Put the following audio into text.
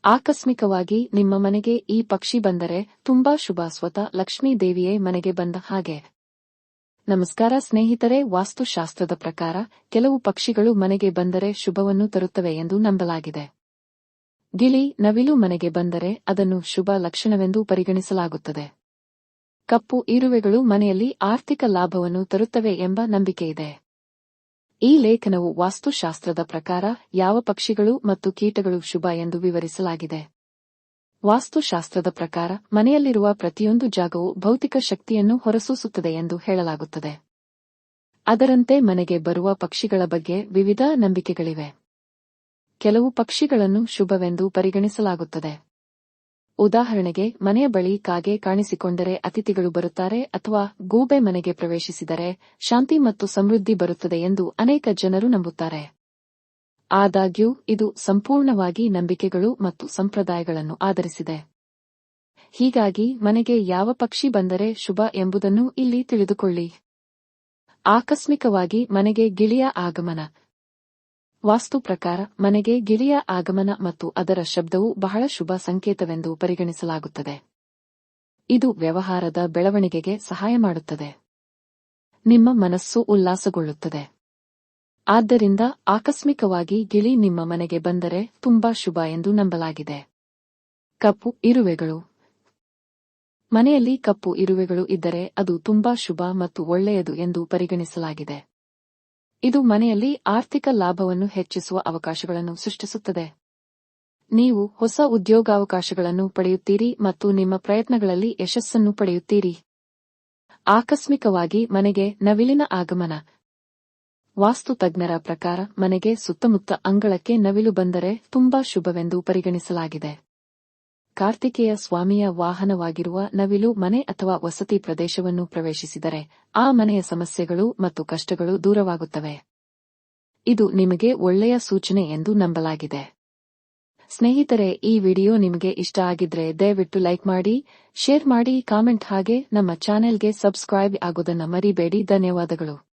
ಆಕಸ್ಮಿಕವಾಗಿ ನಿಮ್ಮ ಮನೆಗೆ ಈ ಪಕ್ಷಿ ಬಂದರೆ ತುಂಬಾ ಶುಭ. ಸ್ವತಃ ಲಕ್ಷ್ಮೀ ದೇವಿಯೇ ಮನೆಗೆ ಬಂದ ಹಾಗೆ. ನಮಸ್ಕಾರ ಸ್ನೇಹಿತರೆ, ವಾಸ್ತುಶಾಸ್ತ್ರದ ಪ್ರಕಾರ ಕೆಲವು ಪಕ್ಷಿಗಳು ಮನೆಗೆ ಬಂದರೆ ಶುಭವನ್ನು ತರುತ್ತವೆ ಎಂದು ನಂಬಲಾಗಿದೆ. ಗಿಳಿ, ನವಿಲು ಮನೆಗೆ ಬಂದರೆ ಅದನ್ನು ಶುಭ ಲಕ್ಷಣವೆಂದು ಪರಿಗಣಿಸಲಾಗುತ್ತದೆ. ಕಪ್ಪು ಇರುವೆಗಳು ಮನೆಯಲ್ಲಿ ಆರ್ಥಿಕ ಲಾಭವನ್ನು ತರುತ್ತವೆ ಎಂಬ ನಂಬಿಕೆಯಿದೆ. ಈ ಲೇಖನವು ವಾಸ್ತುಶಾಸ್ತ್ರದ ಪ್ರಕಾರ ಯಾವ ಪಕ್ಷಿಗಳು ಮತ್ತು ಕೀಟಗಳು ಶುಭ ಎಂದು ವಿವರಿಸಲಾಗಿದೆ. ವಾಸ್ತುಶಾಸ್ತ್ರದ ಪ್ರಕಾರ ಮನೆಯಲ್ಲಿರುವ ಪ್ರತಿಯೊಂದು ಜಾಗವು ಭೌತಿಕ ಶಕ್ತಿಯನ್ನು ಹೊರಸೂಸುತ್ತದೆ ಎಂದು ಹೇಳಲಾಗುತ್ತದೆ. ಅದರಂತೆ ಮನೆಗೆ ಬರುವ ಪಕ್ಷಿಗಳ ಬಗ್ಗೆ ವಿವಿಧ ನಂಬಿಕೆಗಳಿವೆ. ಕೆಲವು ಪಕ್ಷಿಗಳನ್ನು ಶುಭವೆಂದು ಪರಿಗಣಿಸಲಾಗುತ್ತದೆ. ಉದಾಹರಣೆಗೆ, ಮನೆಯ ಬಳಿ ಕಾಗೆ ಕಾಣಿಸಿಕೊಂಡರೆ ಅತಿಥಿಗಳು ಬರುತ್ತಾರೆ ಅಥವಾ ಗೂಬೆ ಮನೆಗೆ ಪ್ರವೇಶಿಸಿದರೆ ಶಾಂತಿ ಮತ್ತು ಸಮೃದ್ಧಿ ಬರುತ್ತದೆ ಎಂದು ಅನೇಕ ಜನರು ನಂಬುತ್ತಾರೆ. ಆದಾಗ್ಯೂ ಇದು ಸಂಪೂರ್ಣವಾಗಿ ನಂಬಿಕೆಗಳು ಮತ್ತು ಸಂಪ್ರದಾಯಗಳನ್ನು ಆಧರಿಸಿದೆ. ಹೀಗಾಗಿ ಮನೆಗೆ ಯಾವ ಪಕ್ಷಿ ಬಂದರೆ ಶುಭ ಎಂಬುದನ್ನು ಇಲ್ಲಿ ತಿಳಿದುಕೊಳ್ಳಿ. ಆಕಸ್ಮಿಕವಾಗಿ ಮನೆಗೆ ಗಿಳಿಯ ಆಗಮನ. ವಾಸ್ತು ಪ್ರಕಾರ ಮನೆಗೆ ಗಿಳಿಯ ಆಗಮನ ಮತ್ತು ಅದರ ಶಬ್ದವು ಬಹಳ ಶುಭ ಸಂಕೇತವೆಂದು ಪರಿಗಣಿಸಲಾಗುತ್ತದೆ. ಇದು ವ್ಯವಹಾರದ ಬೆಳವಣಿಗೆಗೆ ಸಹಾಯ ಮಾಡುತ್ತದೆ. ನಿಮ್ಮ ಮನಸ್ಸು ಉಲ್ಲಾಸಗೊಳ್ಳುತ್ತದೆ. ಆದ್ದರಿಂದ ಆಕಸ್ಮಿಕವಾಗಿ ಗಿಳಿ ನಿಮ್ಮ ಮನೆಗೆ ಬಂದರೆ ತುಂಬಾ ಶುಭ ಎಂದು ನಂಬಲಾಗಿದೆ. ಕಪ್ಪು ಇರುವೆಗಳು. ಮನೆಯಲ್ಲಿ ಕಪ್ಪು ಇರುವೆಗಳು ಇದ್ದರೆ ಅದು ತುಂಬಾ ಶುಭ ಮತ್ತು ಒಳ್ಳೆಯದು ಎಂದು ಪರಿಗಣಿಸಲಾಗಿದೆ. ಇದು ಮನೆಯಲ್ಲಿ ಆರ್ಥಿಕ ಲಾಭವನ್ನು ಹೆಚ್ಚಿಸುವ ಅವಕಾಶಗಳನ್ನು ಸೃಷ್ಟಿಸುತ್ತದೆ. ನೀವು ಹೊಸ ಉದ್ಯೋಗಾವಕಾಶಗಳನ್ನು ಪಡೆಯುತ್ತೀರಿ ಮತ್ತು ನಿಮ್ಮ ಪ್ರಯತ್ನಗಳಲ್ಲಿ ಯಶಸ್ಸನ್ನು ಪಡೆಯುತ್ತೀರಿ. ಆಕಸ್ಮಿಕವಾಗಿ ಮನೆಗೆ ನವಿಲಿನ ಆಗಮನ. ವಾಸ್ತು ತಜ್ಞರ ಪ್ರಕಾರ ಮನೆಗೆ ಸುತ್ತಮುತ್ತ ಅಂಗಳಕ್ಕೆ ನವಿಲು ಬಂದರೆ ತುಂಬಾ ಶುಭವೆಂದು ಪರಿಗಣಿಸಲಾಗಿದೆ. ಕಾರ್ತಿಕೇಯ ಸ್ವಾಮಿಯ ವಾಹನವಾಗಿರುವ ನವಿಲು ಮನೆ ಅಥವಾ ವಸತಿ ಪ್ರದೇಶವನ್ನು ಪ್ರವೇಶಿಸಿದರೆ ಆ ಮನೆಯ ಸಮಸ್ಯೆಗಳು ಮತ್ತು ಕಷ್ಟಗಳು ದೂರವಾಗುತ್ತವೆ. ಇದು ನಿಮಗೆ ಒಳ್ಳೆಯ ಸೂಚನೆ ಎಂದು ನಂಬಲಾಗಿದೆ. ಸ್ನೇಹಿತರೆ, ಈ ವಿಡಿಯೋ ನಿಮಗೆ ಇಷ್ಟ ಆಗಿದ್ರೆ ದಯವಿಟ್ಟು ಲೈಕ್ ಮಾಡಿ, ಶೇರ್ ಮಾಡಿ, ಕಾಮೆಂಟ್ ಹಾಗೆ ನಮ್ಮ ಚಾನೆಲ್ಗೆ ಸಬ್ಸ್ಕ್ರೈಬ್ ಆಗೋದನ್ನ ಮರಿಬೇಡಿ. ಧನ್ಯವಾದಗಳು.